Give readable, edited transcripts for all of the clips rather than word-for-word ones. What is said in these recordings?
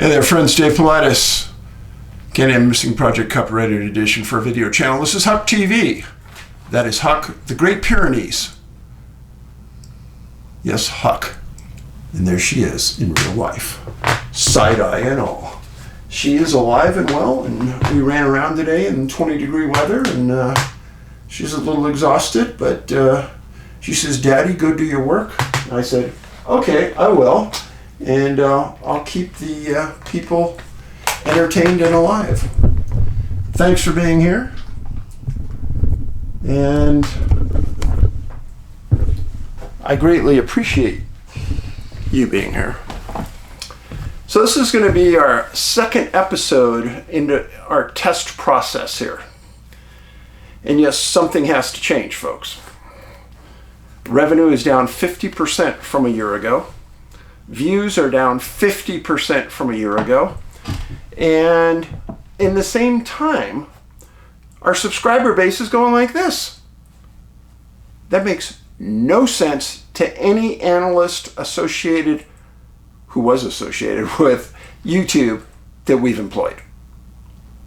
Hey there, friends. Dave Paulides, CanAm Missing Project Copyrighted Edition for a video channel. This is Huck TV. That is Huck, the Great Pyrenees. Yes, Huck. And there she is in real life. Side-eye and all. She is alive and well, and we ran around today in 20-degree weather, and she's a little exhausted, but she says, "Daddy, go do your work." And I said, "Okay, I will. And I'll keep the people entertained and alive." Thanks for being here. And I greatly appreciate you being here. So this is going to be our second episode into our test process here. And yes, something has to change, folks. Revenue is down 50% from a year ago. Views are down 50% from a year ago. And in the same time, our subscriber base is going like this. That makes no sense to any analyst who was associated with YouTube that we've employed.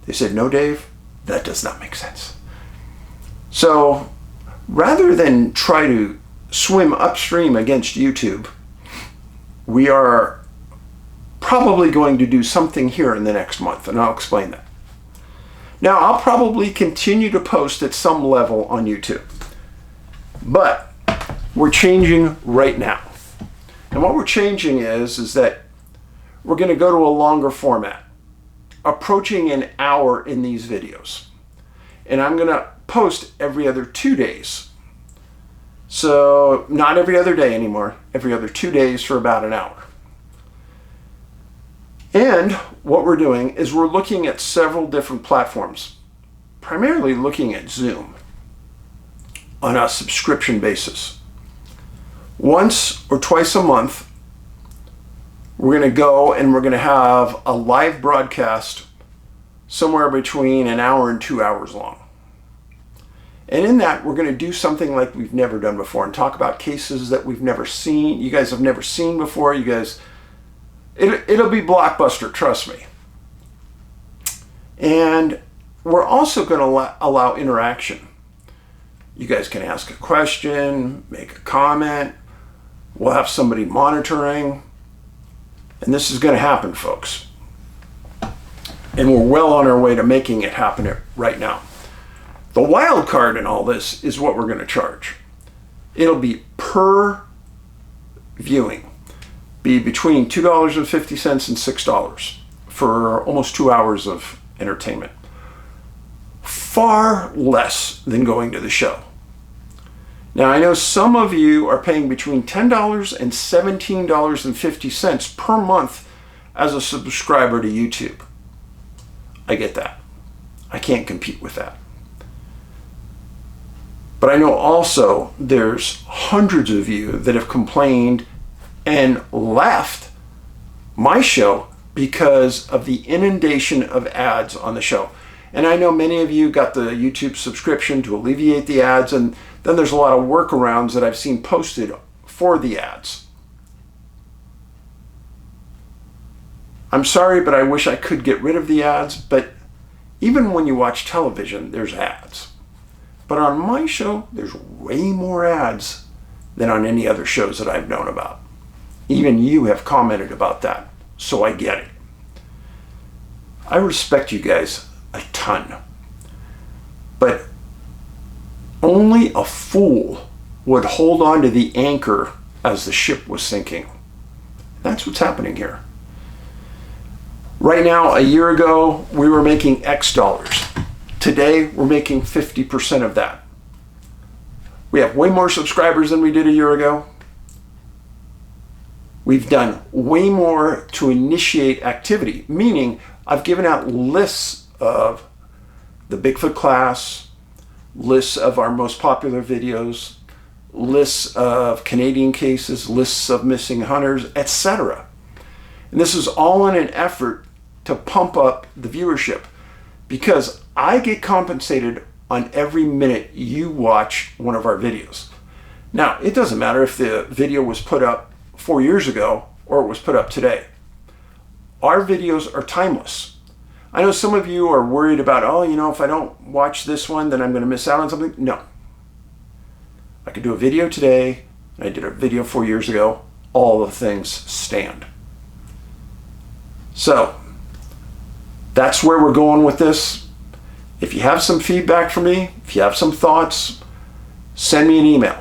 They said, "No, Dave, that does not make sense." So rather than try to swim upstream against YouTube, we are probably going to do something here in the next month, and I'll explain that. Now, I'll probably continue to post at some level on YouTube, but we're changing right now. And what we're changing is that we're going to go to a longer format, approaching an hour in these videos. And I'm going to post every other 2 days. So not every other day anymore, every other 2 days for about an hour. And what we're doing is we're looking at several different platforms, primarily looking at Zoom on a subscription basis. Once or twice a month, we're going to go and we're going to have a live broadcast somewhere between an hour and 2 hours long. And in that, we're going to do something like we've never done before and talk about cases that we've never seen. You guys have never seen before. You guys, it'll be blockbuster, trust me. And we're also going to allow interaction. You guys can ask a question, make a comment. We'll have somebody monitoring. And this is going to happen, folks. And we're well on our way to making it happen right now. The wild card in all this is what we're going to charge. It'll be per viewing, be between $2.50 and $6 for almost 2 hours of entertainment. Far less than going to the show. Now, I know some of you are paying between $10 and $17.50 per month as a subscriber to YouTube. I get that. I can't compete with that. But I know also there's hundreds of you that have complained and left my show because of the inundation of ads on the show. And I know many of you got the YouTube subscription to alleviate the ads, and then there's a lot of workarounds that I've seen posted for the ads. I'm sorry, but I wish I could get rid of the ads, but even when you watch television, there's ads. But on my show, there's way more ads than on any other shows that I've known about. Even you have commented about that, so I get it. I respect you guys a ton. But only a fool would hold on to the anchor as the ship was sinking. That's what's happening here. Right now, a year ago, we were making X dollars. Today, we're making 50% of that. We have way more subscribers than we did a year ago. We've done way more to initiate activity, meaning I've given out lists of the Bigfoot class, lists of our most popular videos, lists of Canadian cases, lists of missing hunters, etc. And this is all in an effort to pump up the viewership, because I get compensated on every minute you watch one of our videos. Now, it doesn't matter if the video was put up 4 years ago or it was put up today. Our videos are timeless. I know some of you are worried about, oh, if I don't watch this one, then I'm going to miss out on something. No. I could do a video today. I did a video 4 years ago. All the things stand. So, that's where we're going with this. If you have some feedback for me, if you have some thoughts, send me an email.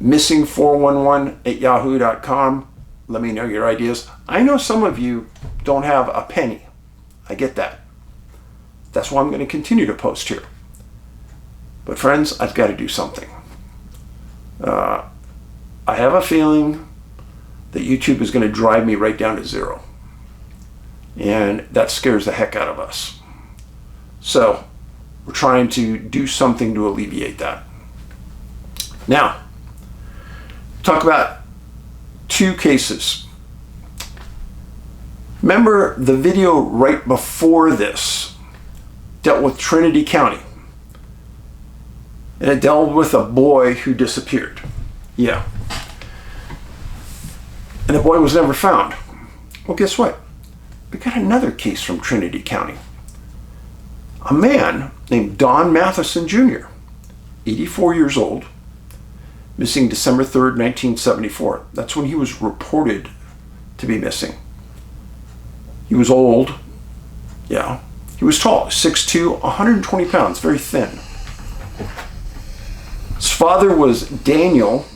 missing411@yahoo.com. Let me know your ideas. I know some of you don't have a penny. I get that. That's why I'm going to continue to post here. But friends, I've got to do something. I have a feeling that YouTube is going to drive me right down to zero. And that scares the heck out of us. So, we're trying to do something to alleviate that. Now, talk about two cases. Remember the video right before this dealt with Trinity County. And it dealt with a boy who disappeared. Yeah. And the boy was never found. Well, guess what? We got another case from Trinity County. A man named Don Matheson Jr., 84 years old, missing December 3rd, 1974. That's when he was reported to be missing. He was old. Yeah. He was tall, 6'2", 120 pounds, very thin. His father was Daniel,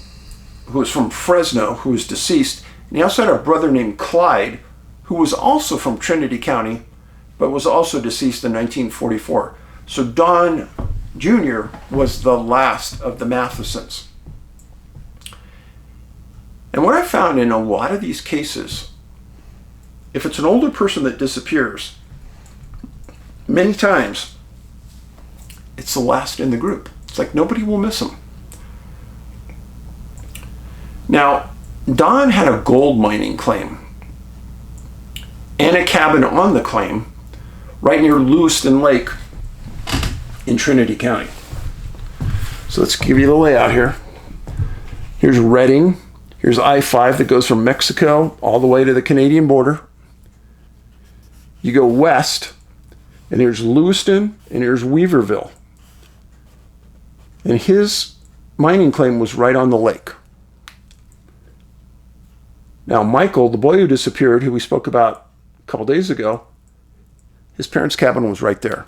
who was from Fresno, who was deceased. And he also had a brother named Clyde, who was also from Trinity County, but was also deceased in 1944. So Don Jr. was the last of the Mathesons. And what I found in a lot of these cases, if it's an older person that disappears, many times it's the last in the group. It's like nobody will miss him. Now, Don had a gold mining claim and a cabin on the claim right near Lewiston Lake in Trinity County. So let's give you the layout here. Here's Redding. Here's I-5 that goes from Mexico all the way to the Canadian border. You go west, and here's Lewiston, and here's Weaverville. And his mining claim was right on the lake. Now, Michael, the boy who disappeared, who we spoke about a couple days ago, his parents' cabin was right there.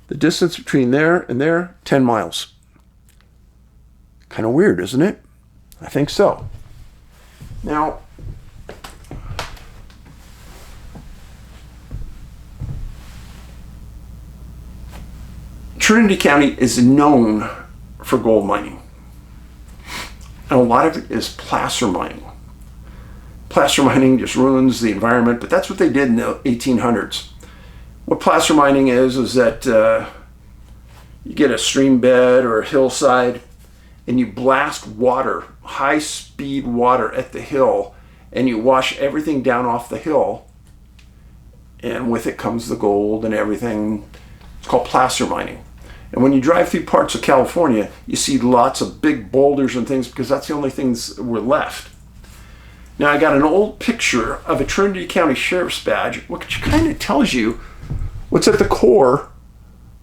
The distance between there and there, 10 miles. Kind of weird, isn't it? I think so. Now, Trinity County is known for gold mining. And a lot of it is placer mining. Placer mining just ruins the environment, but that's what they did in the 1800s. What placer mining is that you get a stream bed or a hillside and you blast water, high-speed water at the hill, and you wash everything down off the hill, and with it comes the gold and everything. It's called placer mining. And when you drive through parts of California, you see lots of big boulders and things because that's the only things that were left. Now, I got an old picture of a Trinity County Sheriff's badge, which kind of tells you what's at the core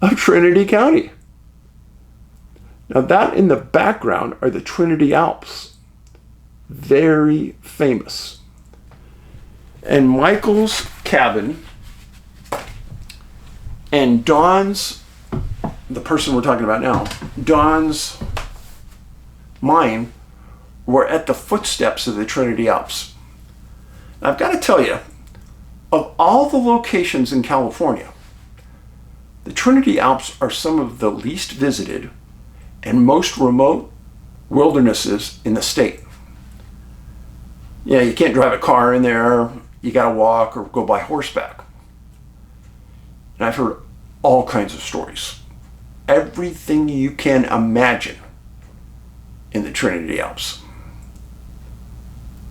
of Trinity County. Now, that in the background are the Trinity Alps. Very famous. And Michael's cabin and Don's, the person we're talking about now, Don's mine were at the footsteps of the Trinity Alps. Now, I've got to tell you, of all the locations in California, the Trinity Alps are some of the least visited and most remote wildernesses in the state. Yeah, you can't drive a car in there. You got to walk or go by horseback. And I've heard all kinds of stories. Everything you can imagine in the Trinity Alps.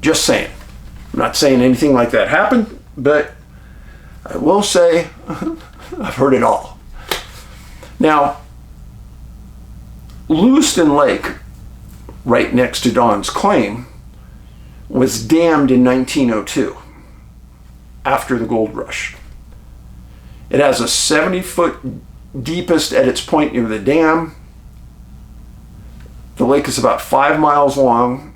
Just saying. I'm not saying anything like that happened, but I will say I've heard it all. Now, Lewiston Lake, right next to Don's claim, was dammed in 1902. after the gold rush. It has a 70-foot deepest at its point near the dam. The lake is about 5 miles long,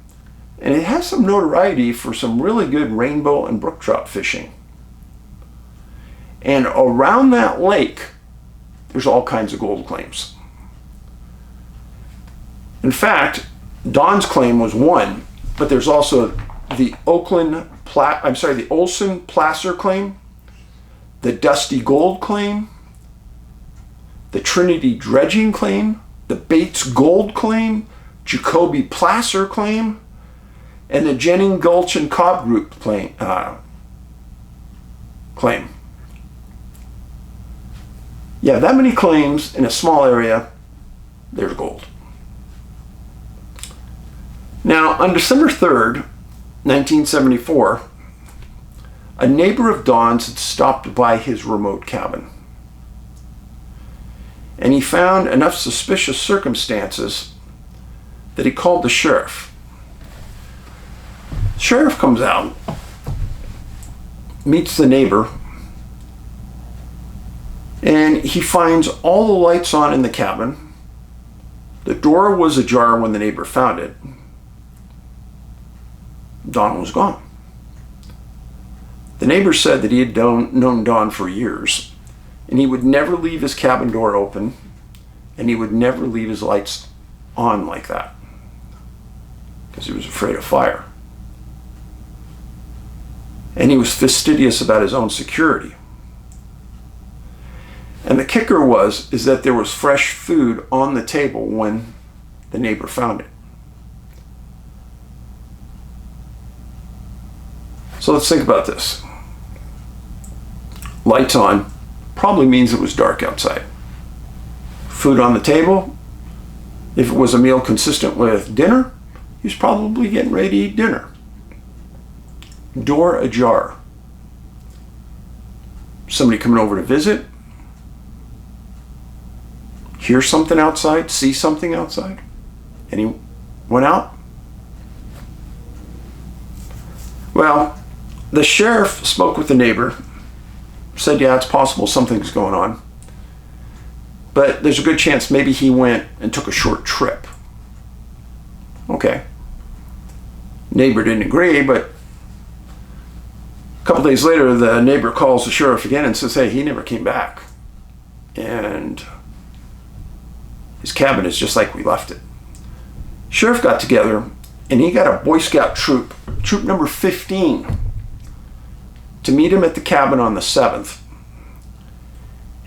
and it has some notoriety for some really good rainbow and brook trout fishing. And around that lake, there's all kinds of gold claims. In fact, Don's claim was one, but there's also the Olson Placer claim, the Dusty Gold claim, the Trinity Dredging claim, the Bates Gold claim, Jacoby Placer claim, and the Jennings Gulch and Cobb Group claim. Yeah, that many claims in a small area, there's gold. Now, on December 3rd, 1974, a neighbor of Don's had stopped by his remote cabin. And he found enough suspicious circumstances that he called the sheriff. The sheriff comes out, meets the neighbor, and he finds all the lights on in the cabin. The door was ajar when the neighbor found it. Don was gone. The neighbor said that he had known Don for years, and he would never leave his cabin door open, and he would never leave his lights on like that, because he was afraid of fire. And he was fastidious about his own security. And the kicker is that there was fresh food on the table when the neighbor found it. So let's think about this. Lights on probably means it was dark outside. Food on the table, if it was a meal consistent with dinner, he was probably getting ready to eat dinner. Door ajar. Somebody coming over to visit, hear something outside, see something outside, and he went out. Well, the sheriff spoke with the neighbor, said, yeah, it's possible something's going on, but there's a good chance maybe he went and took a short trip. Okay. Neighbor didn't agree, but a couple days later, the neighbor calls the sheriff again and says, hey, he never came back. And his cabin is just like we left it. Sheriff got together and he got a Boy Scout troop number 15, to meet him at the cabin on the 7th.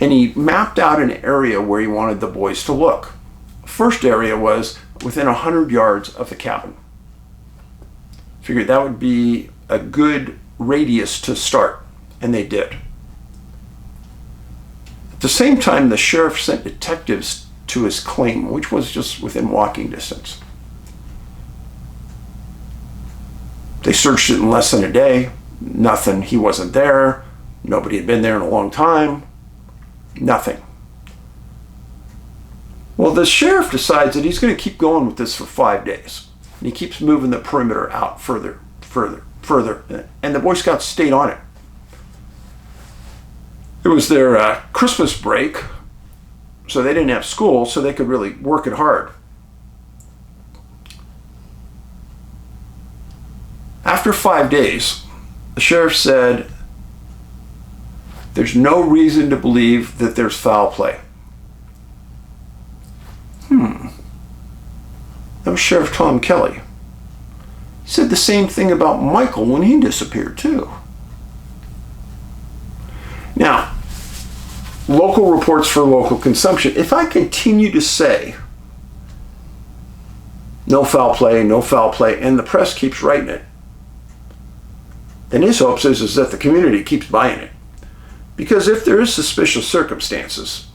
And he mapped out an area where he wanted the boys to look. The first area was within 100 yards of the cabin. Figured that would be a good radius to start, and they did. At the same time, the sheriff sent detectives to his claim, which was just within walking distance. They searched it in less than a day. Nothing. He wasn't there. Nobody had been there in a long time. Nothing. Well, the sheriff decides that he's going to keep going with this for 5 days. And he keeps moving the perimeter out further. And the Boy Scouts stayed on it. It was their Christmas break, so they didn't have school, so they could really work it hard. After 5 days, the sheriff said, there's no reason to believe that there's foul play. That was Sheriff Tom Kelly. He said the same thing about Michael when he disappeared too. Now, local reports for local consumption. If I continue to say no foul play, and the press keeps writing it, then his hopes is that the community keeps buying it. Because if there is suspicious circumstances,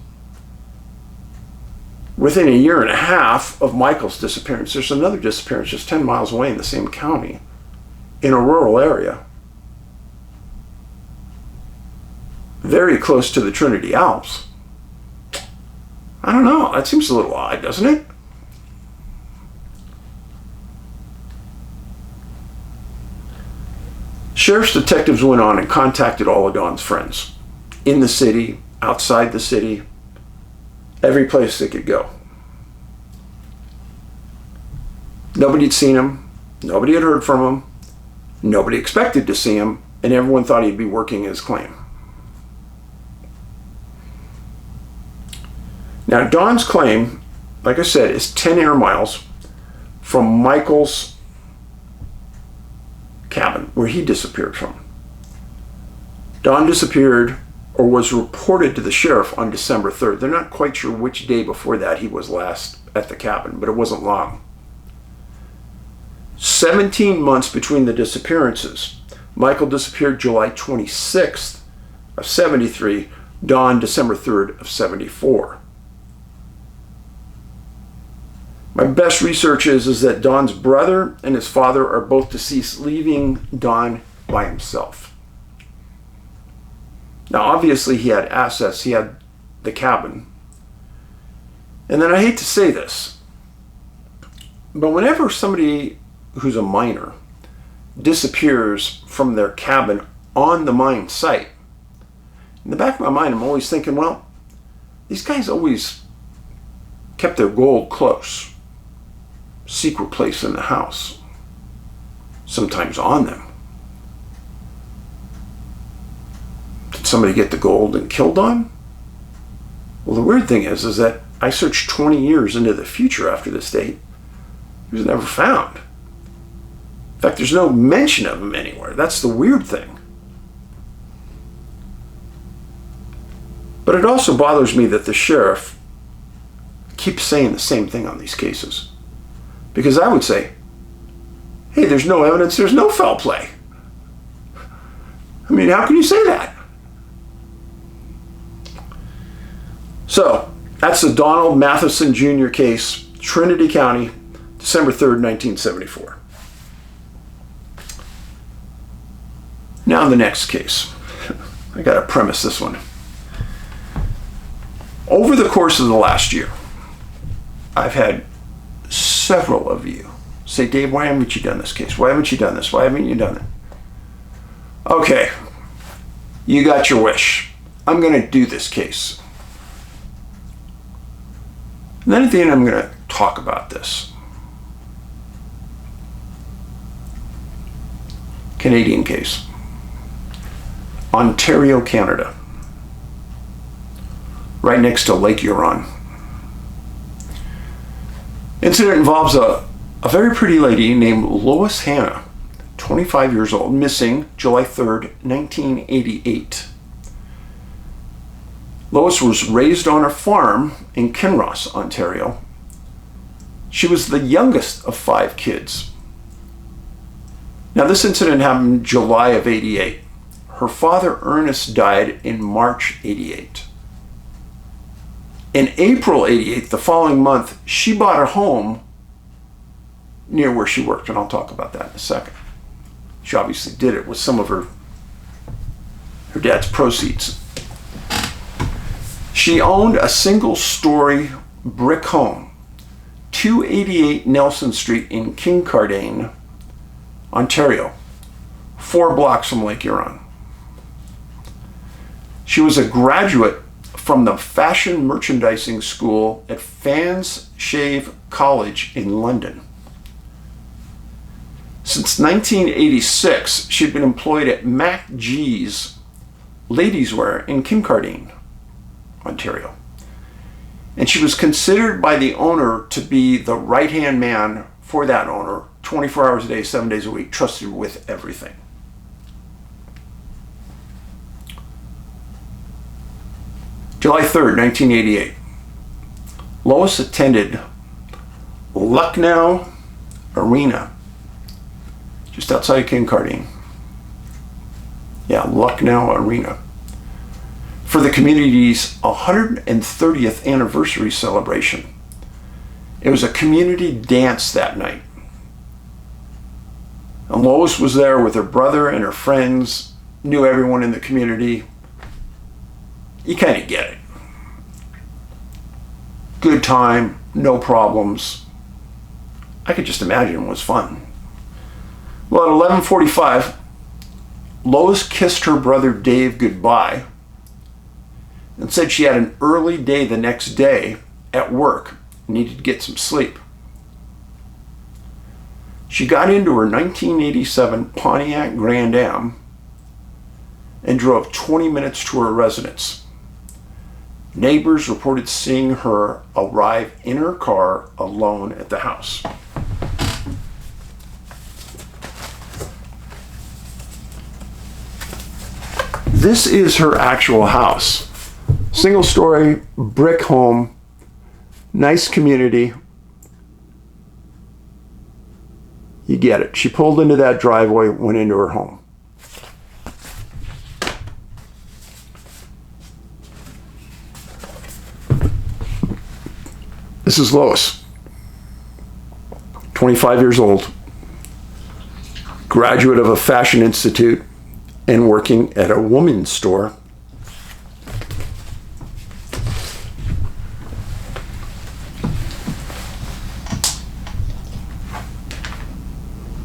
within a year and a half of Michael's disappearance, there's another disappearance just 10 miles away in the same county, in a rural area, very close to the Trinity Alps. I don't know, that seems a little odd, doesn't it? sheriff's detectives went on and contacted all of Don's friends in the city, outside the city, every place they could go. Nobody had seen him. Nobody had heard from him. Nobody expected to see him, and everyone thought he'd be working his claim. Now, Don's claim, like I said, is 10 air miles from Michael's cabin, where he disappeared from. Don disappeared, or was reported to the sheriff on December 3rd. They're not quite sure which day before that he was last at the cabin, but it wasn't long. 17 months between the disappearances. Michael disappeared July 26th of 73, Don December 3rd of 74. My best research is that Don's brother and his father are both deceased, leaving Don by himself. Now, obviously, he had assets. He had the cabin. And then I hate to say this, but whenever somebody who's a miner disappears from their cabin on the mine site, in the back of my mind, I'm always thinking, well, these guys always kept their gold close. Secret place in the house, sometimes on them. Did somebody get the gold and kill Don? Well, the weird thing is that I searched 20 years into the future after this date. He was never found. In fact, there's no mention of him anywhere. That's the weird thing. But it also bothers me that the sheriff keeps saying the same thing on these cases. Because I would say, hey, there's no evidence, there's no foul play. I mean, how can you say that? So, that's the Donald Matheson Jr. case, Trinity County, December 3rd, 1974. Now the next case. I got to premise this one. Over the course of the last year, I've had several of you say, Dave, why haven't you done this case? Why haven't you done this? Why haven't you done it? Okay, you got your wish. I'm going to do this case. And then at the end, I'm going to talk about this. Canadian case. Ontario, Canada. Right next to Lake Huron. Incident involves a very pretty lady named Lois Hanna, 25 years old, missing July 3rd, 1988. Lois was raised on a farm in Kinross, Ontario. She was the youngest of 5 kids. Now, this incident happened July of 88. Her father, Ernest, died in March 88. In April 88, the following month, she bought a home near where she worked, and I'll talk about that in a second. She obviously did it with some of her dad's proceeds. She owned a single-story brick home, 288 Nelson Street in Kincardine, Ontario, 4 blocks from Lake Huron. She was a graduate from the Fashion Merchandising School at Fanshawe College in London. Since 1986, she'd been employed at Mac G's Ladies Wear in Kincardine, Ontario. And she was considered by the owner to be the right-hand man for that owner, 24 hours a day, 7 days a week, trusted with everything. July 3rd, 1988. Lois attended Lucknow Arena, just outside Kincardine. Yeah, Lucknow Arena, for the community's 130th anniversary celebration. It was a community dance that night. And Lois was there with her brother and her friends, knew everyone in the community. You kind of get it. Good time, no problems. I could just imagine it was fun. Well, at 11:45, Lois kissed her brother Dave goodbye and said she had an early day the next day at work, needed to get some sleep. She got into her 1987 Pontiac Grand Am and drove 20 minutes to her residence. Neighbors reported seeing her arrive in her car alone at the house. This is her actual house. Single-story brick home, nice community. You get it. She pulled into that driveway, went into her home. This is Lois, 25 years old, graduate of a fashion institute and working at a woman's store.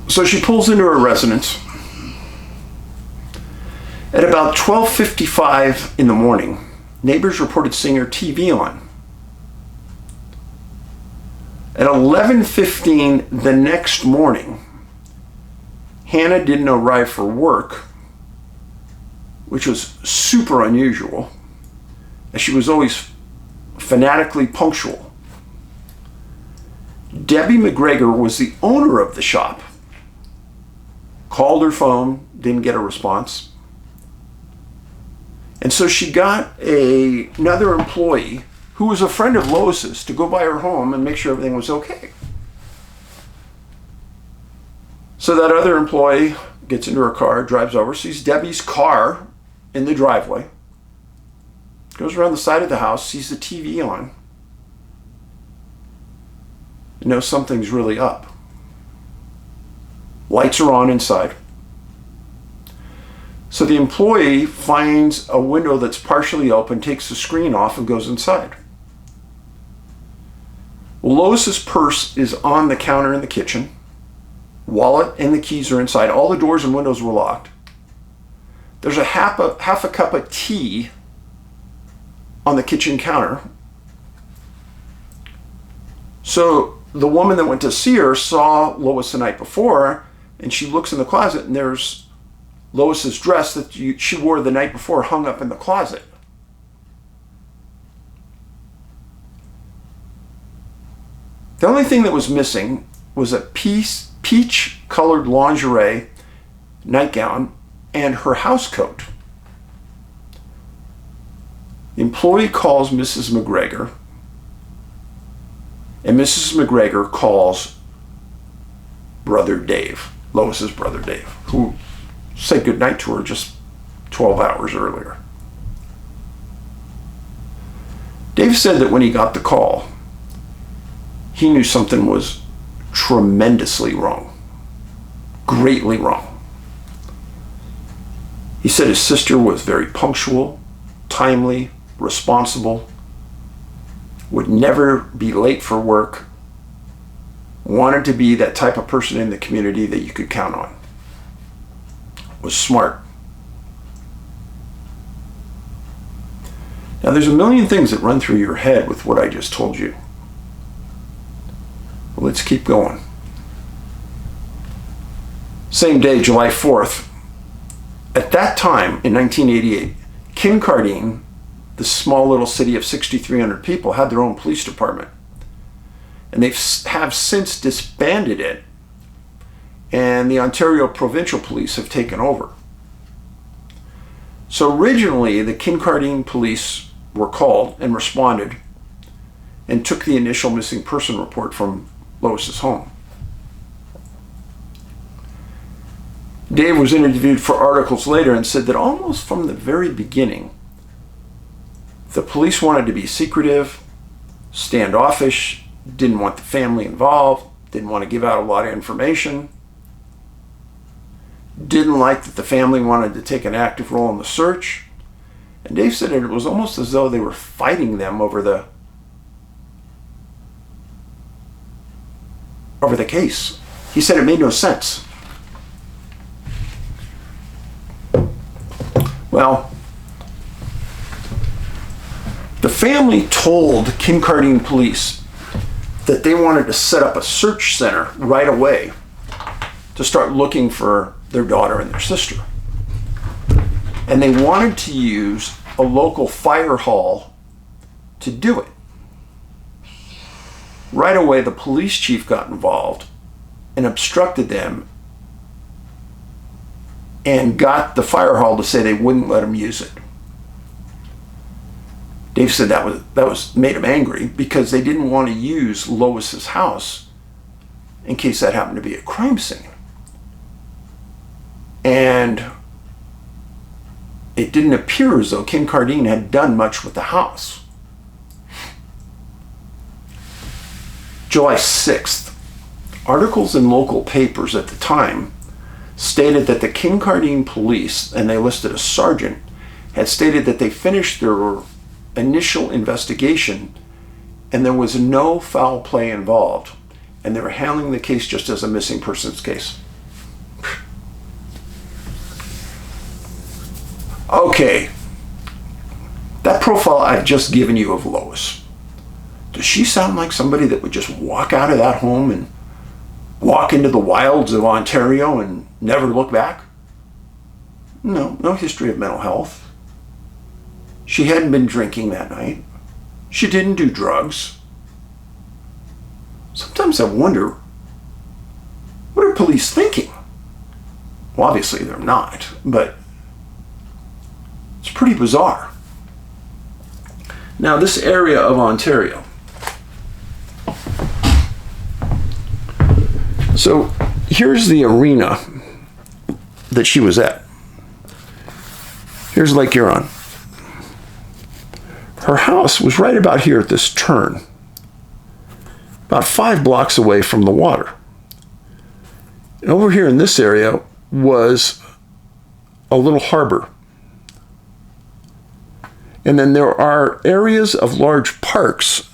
So she pulls into her residence. At about 12:55 in the morning, neighbors reported seeing her TV on. At 11:15 the next morning, Hannah didn't arrive for work, which was super unusual, as she was always fanatically punctual. Debbie McGregor was the owner of the shop. Called her phone, didn't get a response. And so she got another employee who was a friend of Lois's to go by her home and make sure everything was okay. So that other employee gets into her car, drives over, sees Debbie's car in the driveway, goes around the side of the house, sees the TV on, and knows something's really up. Lights are on inside. So the employee finds a window that's partially open, takes the screen off, and goes inside. Lois's purse is on the counter in the kitchen. Wallet and the keys are inside. All the doors and windows were locked. There's a half a cup of tea on the kitchen counter. So the woman that went to see her saw Lois the night before, and she looks in the closet, and there's Lois's dress that she wore the night before hung up in the closet. The only thing that was missing was a peach-colored lingerie nightgown and her house coat. The employee calls Mrs. McGregor, and Mrs. McGregor calls Brother Dave, Lois's brother Dave, who said goodnight to her just 12 hours earlier. Dave said that when he got the call, he knew something was tremendously wrong, greatly wrong. He said his sister was very punctual, timely, responsible, would never be late for work, wanted to be that type of person in the community that you could count on, was smart. Now there's a million things that run through your head with what I just told you. Well, let's keep going. Same day, July 4th, at that time in 1988, Kincardine, the small little city of 6,300 people, had their own police department. And they have since disbanded it, and the Ontario Provincial Police have taken over. So originally, the Kincardine police were called and responded and took the initial missing person report from Lois's home. Dave was interviewed for articles later and said that almost from the very beginning, the police wanted to be secretive, standoffish, didn't want the family involved, didn't want to give out a lot of information, didn't like that the family wanted to take an active role in the search. And Dave said it was almost as though they were fighting them over the case. He said it made no sense. Well, the family told Kincardine police that they wanted to set up a search center right away to start looking for their daughter and their sister. And they wanted to use a local fire hall to do it. Right away, the police chief got involved and obstructed them and got the fire hall to say they wouldn't let him use it. Dave said that was made him angry because they didn't want to use Lois's house in case that happened to be a crime scene. And it didn't appear as though Kincardine had done much with the house. July 6th, articles in local papers at the time stated that the Kincardine police, and they listed a sergeant, had stated that they finished their initial investigation and there was no foul play involved, and they were handling the case just as a missing persons case. Okay, that profile I've just given you of Lois, does she sound like somebody that would just walk out of that home and walk into the wilds of Ontario and never look back? No history of mental health. She hadn't been drinking that night. She didn't do drugs. Sometimes I wonder, what are police thinking? Well, obviously they're not, but it's pretty bizarre. Now, this area of Ontario. So here's the arena that she was at. Here's Lake Huron. Her house was right about here at this turn, about 5 blocks away from the water. And over here in this area was a little harbor. And then there are areas of large parks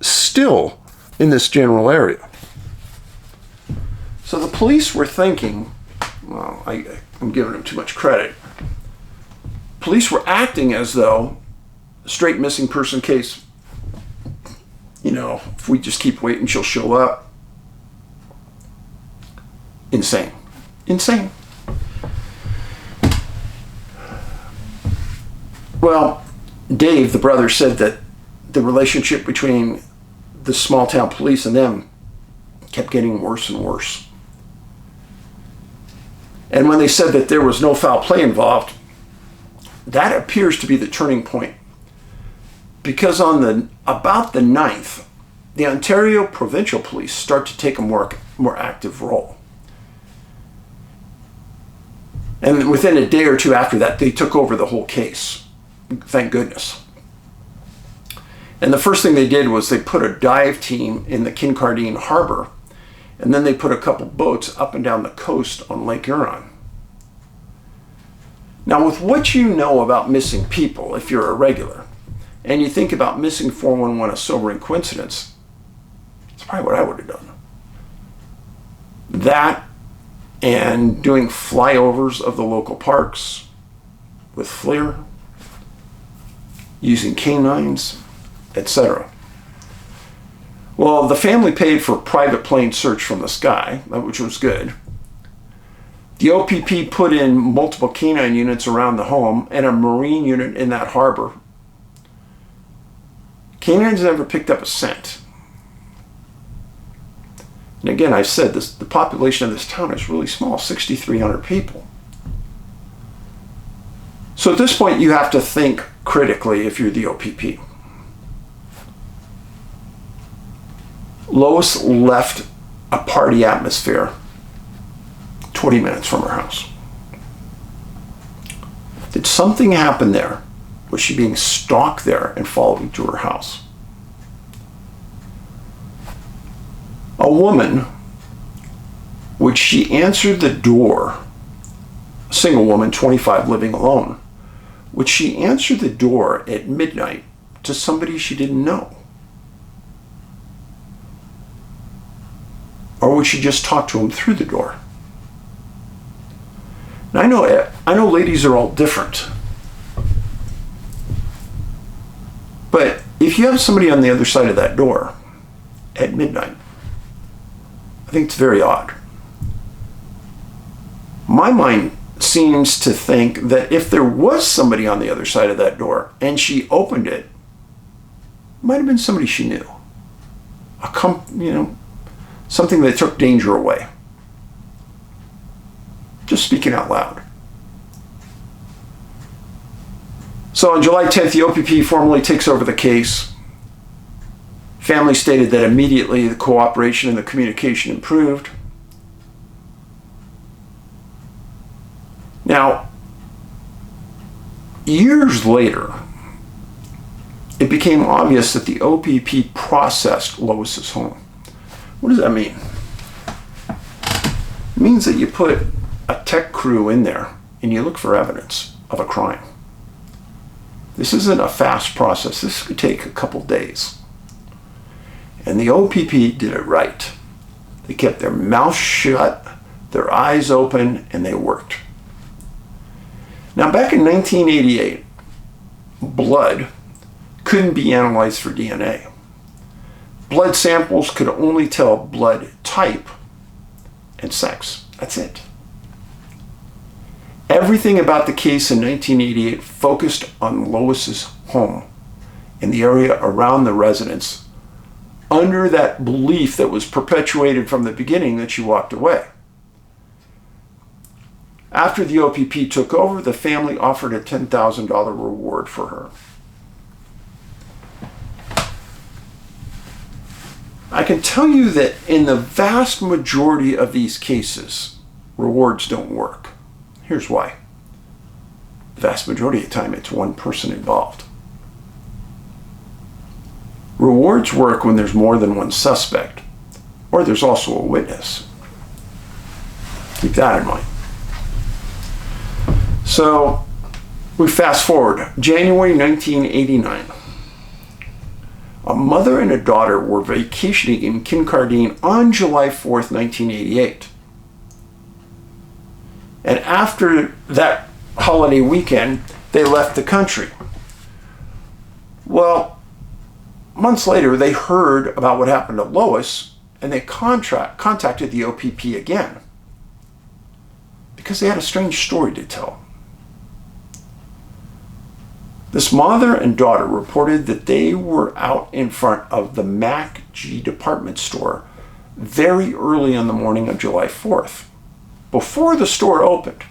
still in this general area. So the police were thinking, well, I'm giving them too much credit. Police were acting as though a straight missing person case, if we just keep waiting, she'll show up. Insane. Well, Dave, the brother, said that the relationship between the small town police and them kept getting worse and worse. And when they said that there was no foul play involved, that appears to be the turning point. Because on about the 9th, the Ontario Provincial Police start to take a more active role. And within a day or two after that, they took over the whole case. Thank goodness. And the first thing they did was they put a dive team in the Kincardine harbor, and then they put a couple boats up and down the coast on Lake Huron. Now, with what you know about missing people, if you're a regular, and you think about missing 411, a sobering coincidence, it's probably what I would have done. That and doing flyovers of the local parks with FLIR, using canines, etc. Well, the family paid for private plane search from the sky, which was good. The OPP put in multiple canine units around the home and a marine unit in that harbor. Canines never picked up a scent. And again, I said this, the population of this town is really small, 6,300 people. So at this point, you have to think critically if you're the OPP. Lois left a party atmosphere 20 minutes from her house. Did something happen there? Was she being stalked there and followed to her house? A woman, would she answer the door, a single woman, 25, living alone, would she answer the door at midnight to somebody she didn't know? Or would she just talk to him through the door? Now, I know ladies are all different, if you have somebody on the other side of that door at midnight, I think it's very odd. My mind seems to think that if there was somebody on the other side of that door and she opened it, it might have been somebody she knew. Something that took danger away. Just speaking out loud. So on July 10th, the OPP formally takes over the case. Family stated that immediately the cooperation and the communication improved. Now, years later, it became obvious that the OPP processed Lois's home. What does that mean? It means that you put a tech crew in there and you look for evidence of a crime. This isn't a fast process. This could take a couple days. And the OPP did it right. They kept their mouth shut, their eyes open, and they worked. Now, back in 1988, blood couldn't be analyzed for DNA. Blood samples could only tell blood type and sex. That's it. Everything about the case in 1988 focused on Lois's home in the area around the residence, under that belief that was perpetuated from the beginning that she walked away. After the OPP took over, the family offered a $10,000 reward for her. I can tell you that in the vast majority of these cases, rewards don't work. Here's why. The vast majority of the time, it's one person involved. Rewards work when there's more than one suspect, or there's also a witness. Keep that in mind. So, we fast forward. January 1989. A mother and a daughter were vacationing in Kincardine on July 4th, 1988. And after that holiday weekend, they left the country. Well, months later, they heard about what happened to Lois, and they contacted the OPP again because they had a strange story to tell. This mother and daughter reported that they were out in front of the MacG department store very early on the morning of July 4th, before the store opened.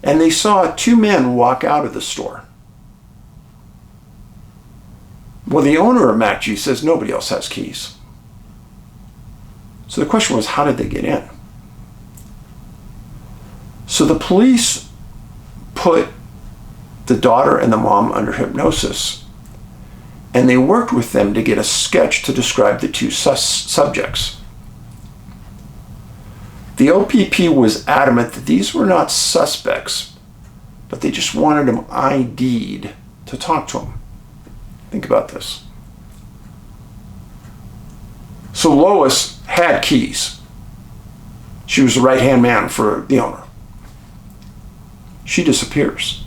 And they saw two men walk out of the store. Well, the owner of MacG says nobody else has keys. So the question was, how did they get in? So the police put the daughter and the mom under hypnosis, and they worked with them to get a sketch to describe the two subjects. The OPP was adamant that these were not suspects, but they just wanted them ID'd to talk to them. Think about this. So Lois had keys. She was the right-hand man for the owner. She disappears.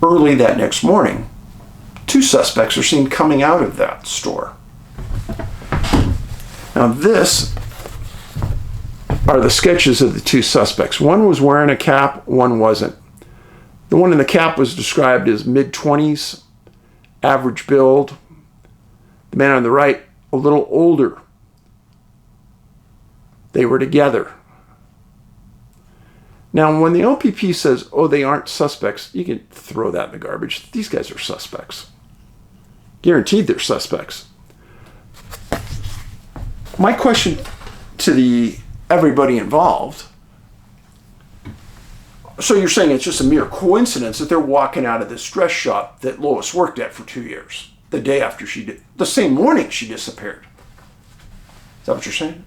Early that next morning, two suspects are seen coming out of that store. Now this are the sketches of the two suspects. One was wearing a cap, one wasn't. The one in the cap was described as mid-20s, average build. The man on the right, a little older. They were together. Now, when the OPP says, oh, they aren't suspects, you can throw that in the garbage. These guys are suspects. Guaranteed they're suspects. My question to everybody involved, so you're saying it's just a mere coincidence that they're walking out of this dress shop that Lois worked at for 2 years, the day after the same morning she disappeared. Is that what you're saying?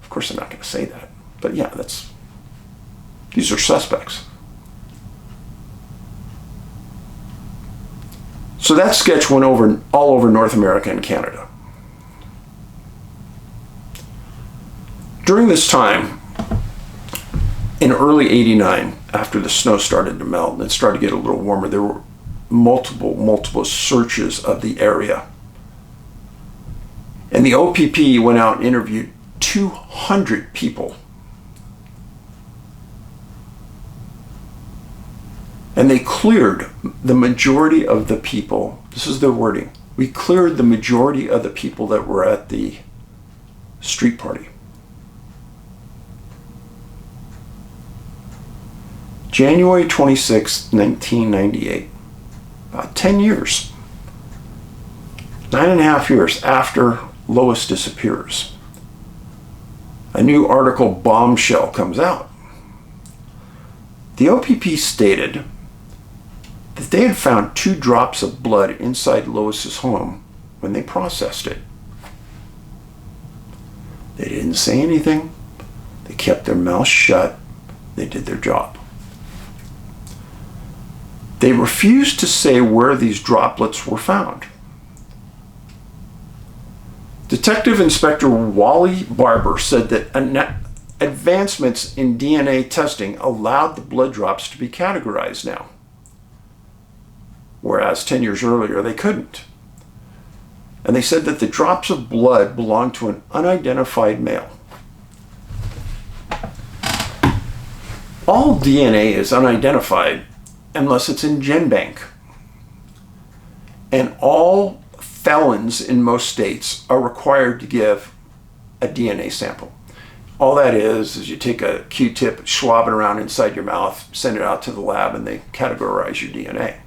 Of course I'm not going to say that, but yeah, these are suspects. So that sketch went all over North America and Canada. During this time, in early '89, after the snow started to melt and it started to get a little warmer, there were multiple searches of the area. And the OPP went out and interviewed 200 people. And they cleared the majority of the people. This is their wording. We cleared the majority of the people that were at the street party. January 26, 1998. About 10 years. 9.5 years after Lois disappears. A new article bombshell comes out. The OPP stated that they had found 2 drops of blood inside Lois's home when they processed it. They didn't say anything. They kept their mouths shut. They did their job. They refused to say where these droplets were found. Detective Inspector Wally Barber said that advancements in DNA testing allowed the blood drops to be categorized now, whereas 10 years earlier they couldn't. And they said that the drops of blood belonged to an unidentified male. All DNA is unidentified unless it's in GenBank. And all felons in most states are required to give a DNA sample. All that is you take a Q-tip, swab it around inside your mouth, send it out to the lab, and they categorize your DNA.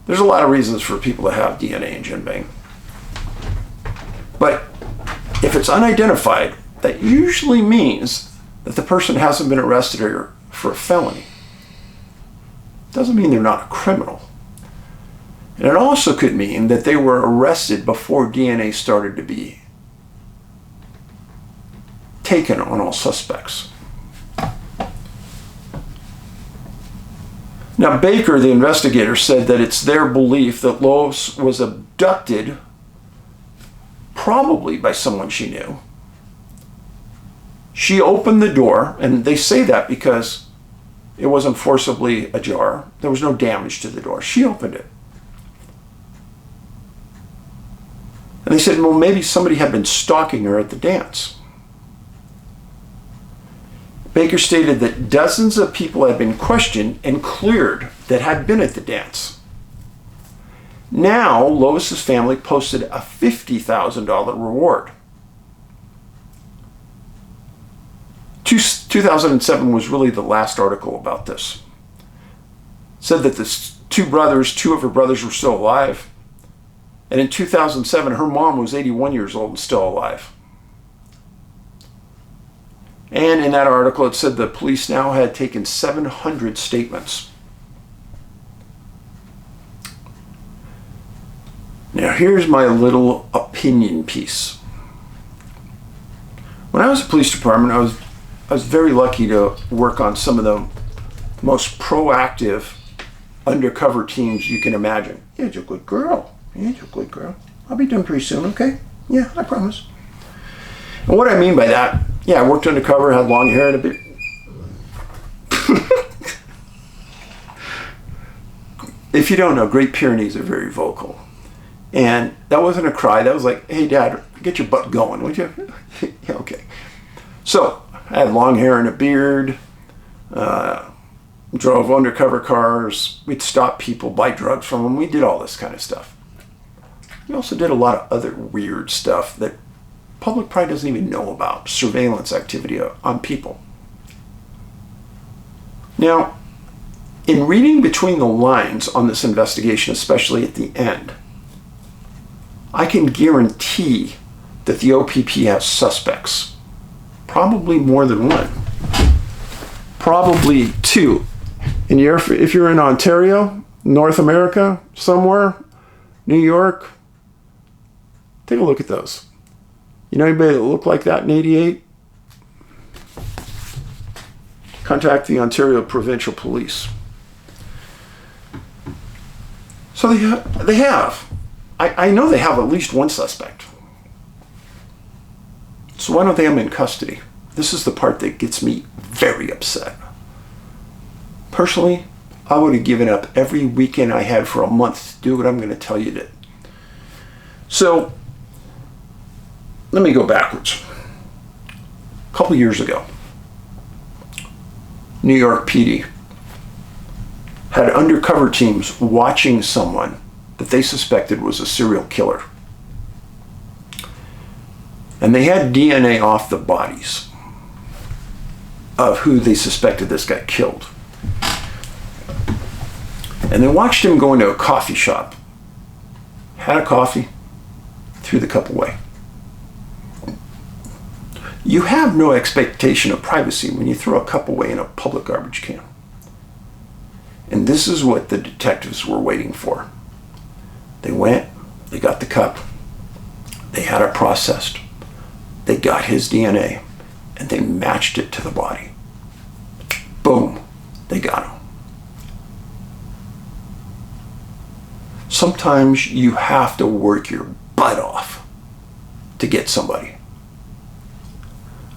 There's a lot of reasons for people to have DNA in GenBank. But if it's unidentified, that usually means that the person hasn't been arrested for a felony. Doesn't mean they're not a criminal. And it also could mean that they were arrested before DNA started to be taken on all suspects. Now, Baker, the investigator, said that it's their belief that Lois was abducted, probably by someone she knew. She opened the door, and they say that because it wasn't forcibly ajar. There was no damage to the door. She opened it. And they said, well, maybe somebody had been stalking her at the dance. Baker stated that dozens of people had been questioned and cleared that had been at the dance. Now, Lois's family posted a $50,000 reward. 2007 was really the last article about this. It said that the 2 of her brothers were still alive. And in 2007, her mom was 81 years old and still alive. And in that article, it said the police now had taken 700 statements. Now, here's my little opinion piece. When I was at the police department, I was very lucky to work on some of the most proactive undercover teams you can imagine. You're a good girl. You're a good girl. I'll be done pretty soon, okay? Yeah, I promise. And what I mean by that, yeah, I worked undercover, had long hair and a beard. If you don't know, Great Pyrenees are very vocal. And that wasn't a cry. That was like, hey, Dad, get your butt going, would you? Yeah, okay. So I had long hair and a beard, drove undercover cars. We'd stop people, buy drugs from them. We did all this kind of stuff. We also did a lot of other weird stuff that public probably doesn't even know about, surveillance activity on people. Now, in reading between the lines on this investigation, especially at the end, I can guarantee that the OPP has suspects. Probably more than one. Probably 2. And if you're in Ontario, North America, somewhere, New York, take a look at those. You know anybody that looked like that in '88? Contact the Ontario Provincial Police. So they have. I know they have at least one suspect. So why don't they have him in custody? This is the part that gets me very upset. Personally, I would have given up every weekend I had for a month to do what I'm going to tell you to. So, let me go backwards. A couple years ago, New York PD had undercover teams watching someone that they suspected was a serial killer. And they had DNA off the bodies of who they suspected this guy killed. And they watched him go into a coffee shop, had a coffee, threw the cup away. You have no expectation of privacy when you throw a cup away in a public garbage can. And this is what the detectives were waiting for. They went, they got the cup, they had it processed, they got his DNA, and they matched it to the body. Boom, they got him. Sometimes you have to work your butt off to get somebody.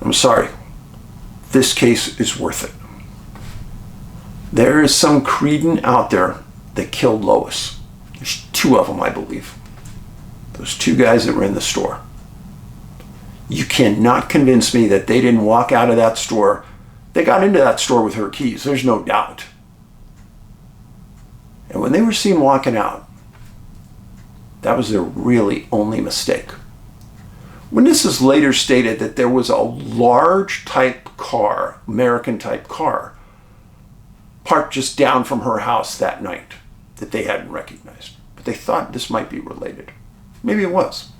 I'm sorry, this case is worth it. There is some cretin out there that killed Lois. There's 2 of them, I believe. Those 2 guys that were in the store. You cannot convince me that they didn't walk out of that store. They got into that store with her keys, there's no doubt. And when they were seen walking out, that was their really only mistake. Witnesses later stated that there was a large type car, American type car, parked just down from her house that night that they hadn't recognized. But they thought this might be related. Maybe it was.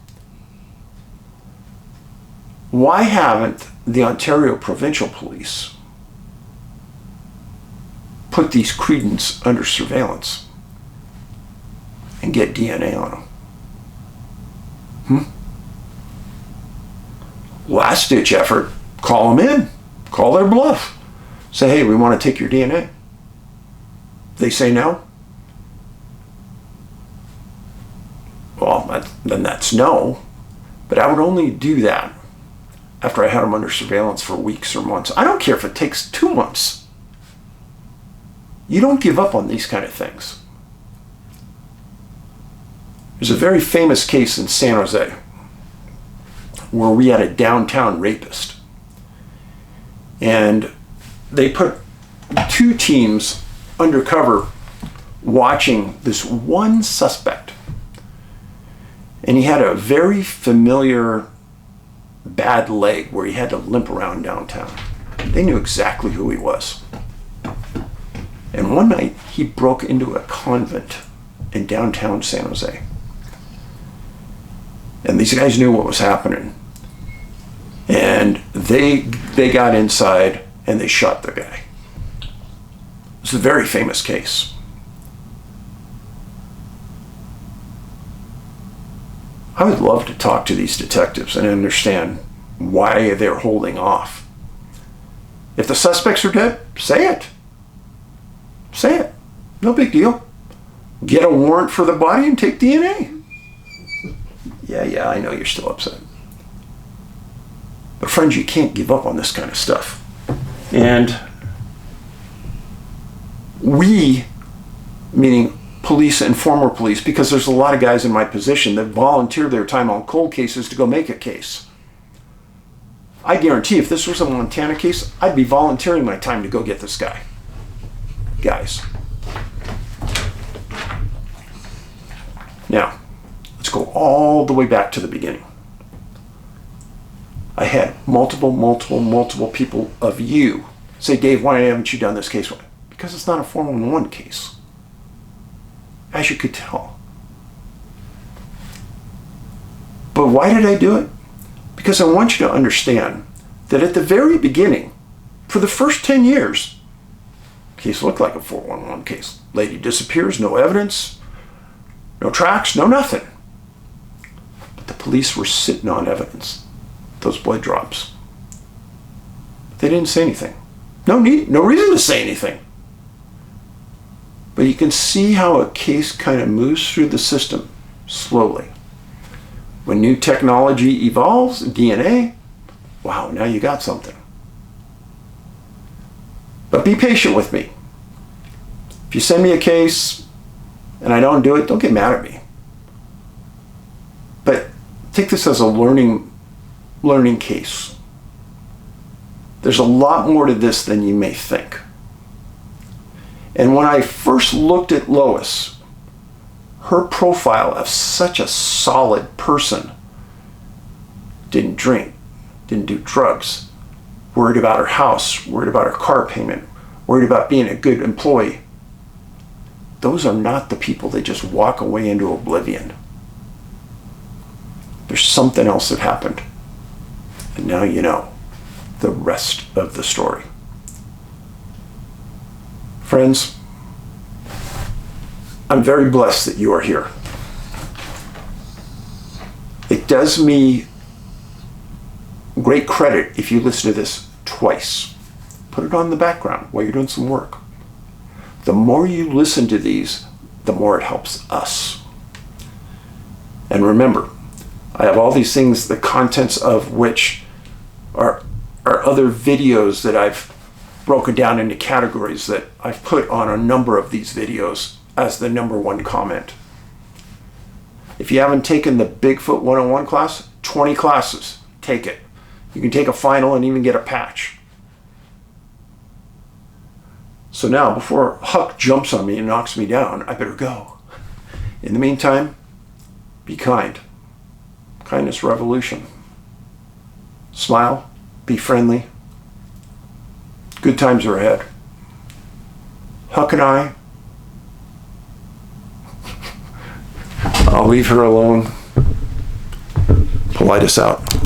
Why haven't the Ontario Provincial Police put these cretins under surveillance and get DNA on them? Last ditch effort, call them in, call their bluff. Say, hey, we want to take your DNA. They say no. Well, then that's no. But I would only do that after I had them under surveillance for weeks or months. I don't care if it takes 2 months. You don't give up on these kind of things. There's a very famous case in San Jose where we had a downtown rapist. And they put 2 teams undercover watching this one suspect. And he had a very familiar bad leg where he had to limp around downtown. They knew exactly who he was. And one night he broke into a convent in downtown San Jose. And these guys knew what was happening. And they got inside and they shot the guy. It's a very famous case. I would love to talk to these detectives and understand why they're holding off. If the suspects are dead, say it. Say it. No big deal. Get a warrant for the body and take DNA. Yeah, I know you're still upset. But friends, you can't give up on this kind of stuff. And we, meaning police and former police, because there's a lot of guys in my position that volunteer their time on cold cases to go make a case. I guarantee if this was a Montana case, I'd be volunteering my time to go get this guy. Guys. Now, let's go all the way back to the beginning. I had multiple people of you say, Dave, why haven't you done this case? Because it's not a 411 case. As you could tell. But why did I do it? Because I want you to understand that at the very beginning, for the first 10 years, the case looked like a 411 case. Lady disappears, no evidence, no tracks, no nothing. But the police were sitting on evidence. Those blood drops. They didn't say anything. No reason to say anything. But you can see how a case kind of moves through the system slowly. When new technology evolves, DNA, wow, now you got something. But be patient with me. If you send me a case and I don't do it, don't get mad at me. But take this as a learning case. There's a lot more to this than you may think. And when I first looked at Lois, her profile of such a solid person, didn't drink, didn't do drugs, worried about her house, worried about her car payment, worried about being a good employee. Those are not the people that just walk away into oblivion. There's something else that happened. And now you know the rest of the story. Friends, I'm very blessed that you are here. It does me great credit if you listen to this twice. Put it on the background while you're doing some work. The more you listen to these, the more it helps us. And remember, I have all these things, the contents of which are other videos that I've broken down into categories that I've put on a number of these videos as the number one comment. If you haven't taken the Bigfoot 101 class, 20 classes, take it. You can take a final and even get a patch. So now, before Huck jumps on me and knocks me down, I better go. In the meantime, be kind. Kindness revolution. Smile, be friendly. Good times are ahead. Huck and I'll leave her alone. Paulides out.